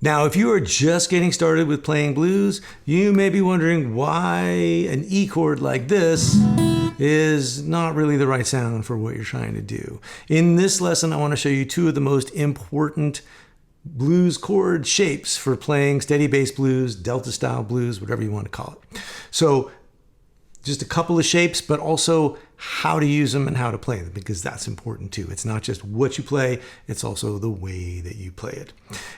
Now, if you are just getting started with playing blues, you may be wondering why an E chord like this is not really the right sound for what you're trying to do. In this lesson, I want to show you two of the most important blues chord shapes for playing steady bass blues, Delta style blues, whatever you want to call it. So just a couple of shapes, but also how to use them and how to play them, because that's important too. It's not just what you play, it's also the way that you play it.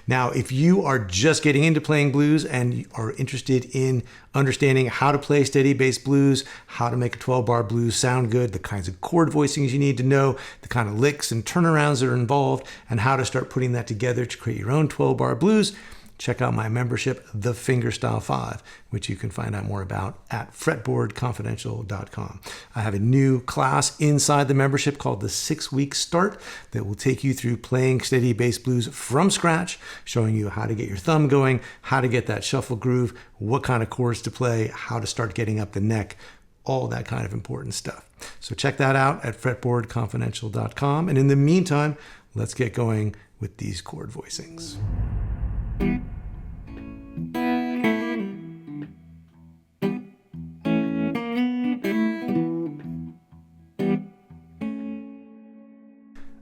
Now, if you are just getting into playing blues and you are interested in understanding how to play steady bass blues, how to make a 12-bar blues sound good, the kinds of chord voicings you need to know, the kind of licks and turnarounds that are involved, and how to start putting that together to create your own 12-bar blues, check out my membership, the Fingerstyle Five, which you can find out more about at fretboardconfidential.com. I have a new class inside the membership called the 6-Week Start that will take you through playing steady bass blues from scratch, showing you how to get your thumb going, how to get that shuffle groove, what kind of chords to play, how to start getting up the neck, all that kind of important stuff. So check that out at fretboardconfidential.com. And in the meantime, let's get going with these chord voicings.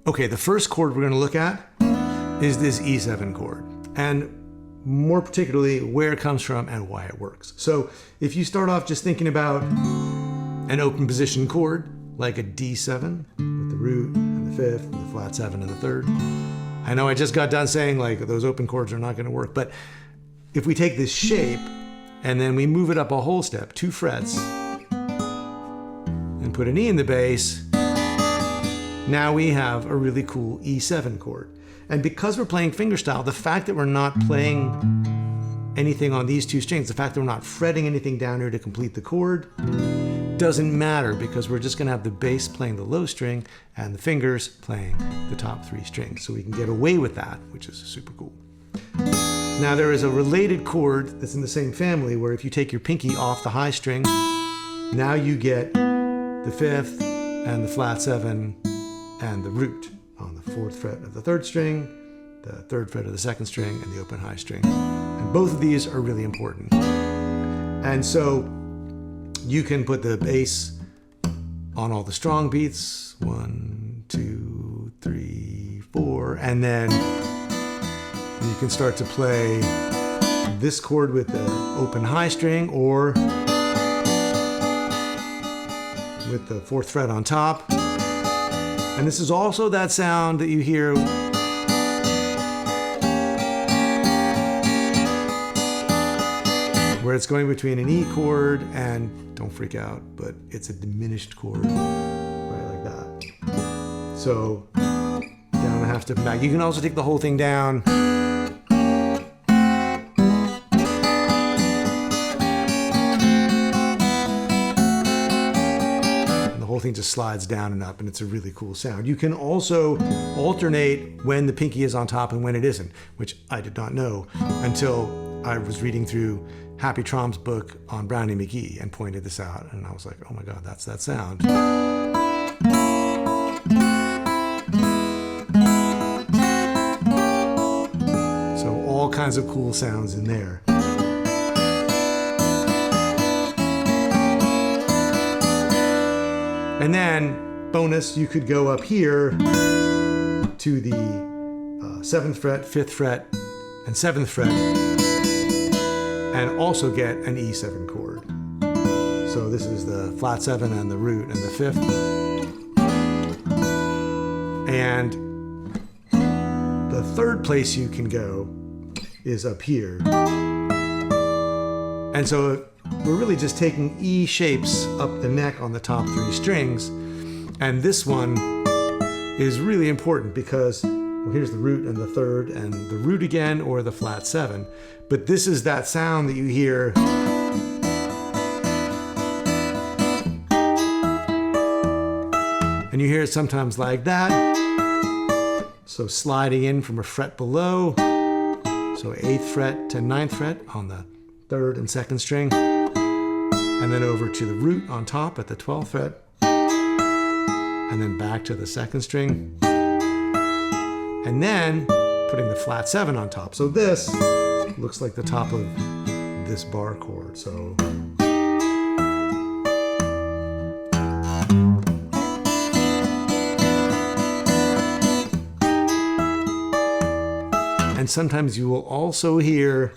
Okay, the first chord we're going to look at is this E7 chord, and more particularly where it comes from and why it works. So if you start off just thinking about an open position chord like a D7 with the root and the fifth and the flat 7 and the third, I know I just got done saying like those open chords are not going to work, but if we take this shape and then we move it up a whole step, 2 frets, and put an E in the bass, now we have a really cool E7 chord. And because we're playing fingerstyle, the fact that we're not playing anything on these 2 strings, the fact that we're not fretting anything down here to complete the chord, doesn't matter, because we're just going to have the bass playing the low string and the fingers playing the top 3 strings. So we can get away with that, which is super cool. Now there is a related chord that's in the same family where if you take your pinky off the high string, now you get the 5th and the flat 7 and the root on the 4th fret of the 3rd string, the 3rd fret of the 2nd string, and the open high string. And both of these are really important. And so you can put the bass on all the strong beats, 1, 2, 3, 4, and then you can start to play this chord with the open high string or with the 4th fret on top. And this is also that sound that you hear where it's going between an E chord and, don't freak out, but it's a diminished chord, right like that. So down a half step back. You can also take the whole thing down. Thing just slides down and up, and it's a really cool sound. You can also alternate when the pinky is on top and when it isn't, which I did not know until I was reading through Happy Trom's book on Brownie McGee and pointed this out, and I was like, oh my god, that's that sound. So all kinds of cool sounds in there. And then, bonus, you could go up here to the 7th fret, 5th fret, and 7th fret, and also get an E7 chord. So this is the flat 7 and the root and the 5th. And the 3rd place you can go is up here. And so we're really just taking E shapes up the neck on the top 3 strings. And this one is really important because, well, here's the root and the 3rd and the root again, or the flat 7. But this is that sound that you hear. And you hear it sometimes like that. So sliding in from a fret below. So 8th fret to 9th fret on the 3rd and 2nd string. And then over to the root on top at the 12th fret, and then back to the 2nd string. And then putting the flat 7 on top. So this looks like the top of this bar chord. So and sometimes you will also hear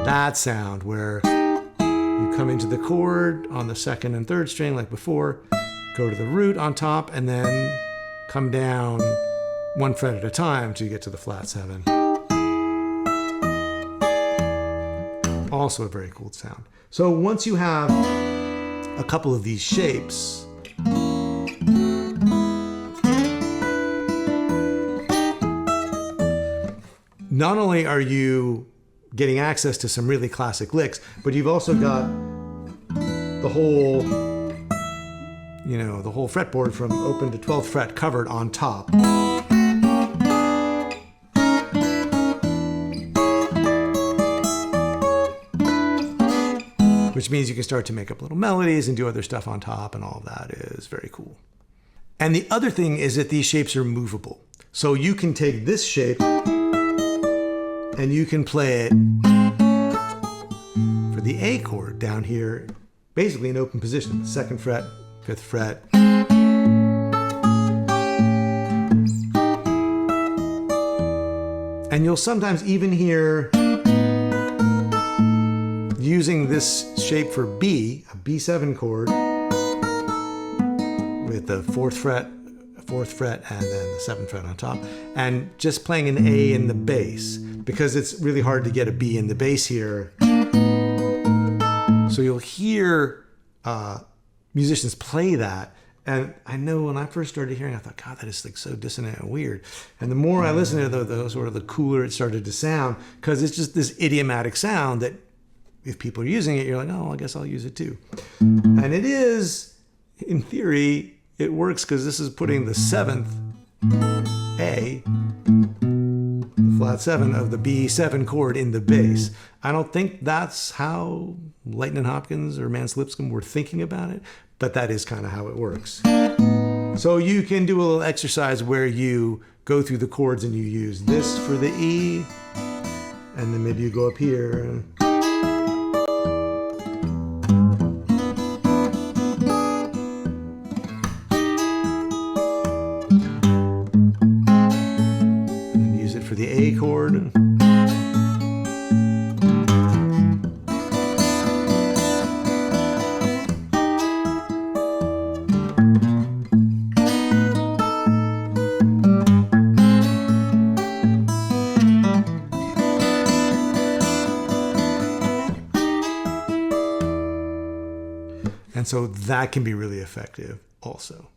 that sound where you come into the chord on the 2nd and 3rd string like before, go to the root on top, and then come down 1 fret at a time to get to the flat 7. Also a very cool sound. So once you have a couple of these shapes, not only are you getting access to some really classic licks, but you've also got the whole, you know, the whole fretboard from open to 12th fret covered on top. Which means you can start to make up little melodies and do other stuff on top, and all of that is very cool. And the other thing is that these shapes are movable. So you can take this shape and you can play it for the A chord down here, basically in open position, 2nd fret, 5th fret. And you'll sometimes even hear, using this shape for B, a B7 chord with the 4th fret, and then the 7th fret on top, and just playing an A in the bass, because it's really hard to get a B in the bass here. So you'll hear musicians play that, and I know when I first started hearing it, I thought, God, that is like so dissonant and weird. And the more I listened to it, the sort of the cooler it started to sound, because it's just this idiomatic sound that if people are using it, you're like, oh, I guess I'll use it too. And it is, in theory, it works because this is putting the 7th A, the flat 7 of the B7 chord in the bass. I don't think that's how Layton Hopkins or Mance Lipscomb were thinking about it, but that is kind of how it works. So you can do a little exercise where you go through the chords and you use this for the E, and then maybe you go up here. For the A chord. And so that can be really effective also.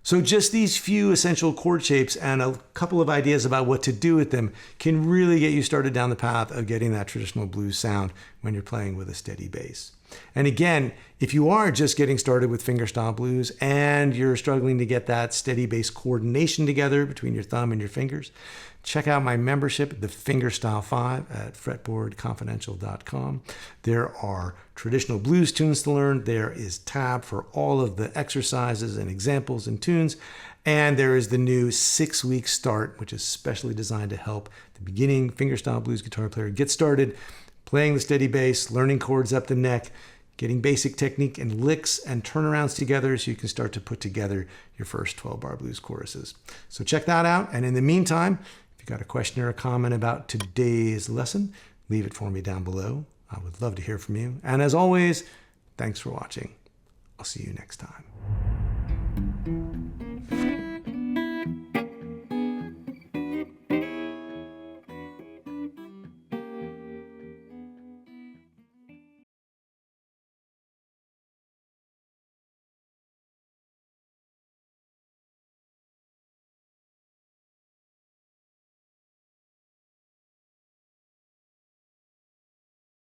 So just these few essential chord shapes and a couple of ideas about what to do with them can really get you started down the path of getting that traditional blues sound when you're playing with a steady bass. And again, if you are just getting started with fingerstyle blues and you're struggling to get that steady bass coordination together between your thumb and your fingers, check out my membership, the Fingerstyle Five, at fretboardconfidential.com. There are traditional blues tunes to learn. There is tab for all of the exercises and examples and tunes. And there is the new 6-week start, which is specially designed to help the beginning fingerstyle blues guitar player get started playing the steady bass, learning chords up the neck, getting basic technique and licks and turnarounds together so you can start to put together your first 12-bar blues choruses. So check that out. And in the meantime, if you've got a question or a comment about today's lesson, leave it for me down below. I would love to hear from you. And as always, thanks for watching. I'll see you next time.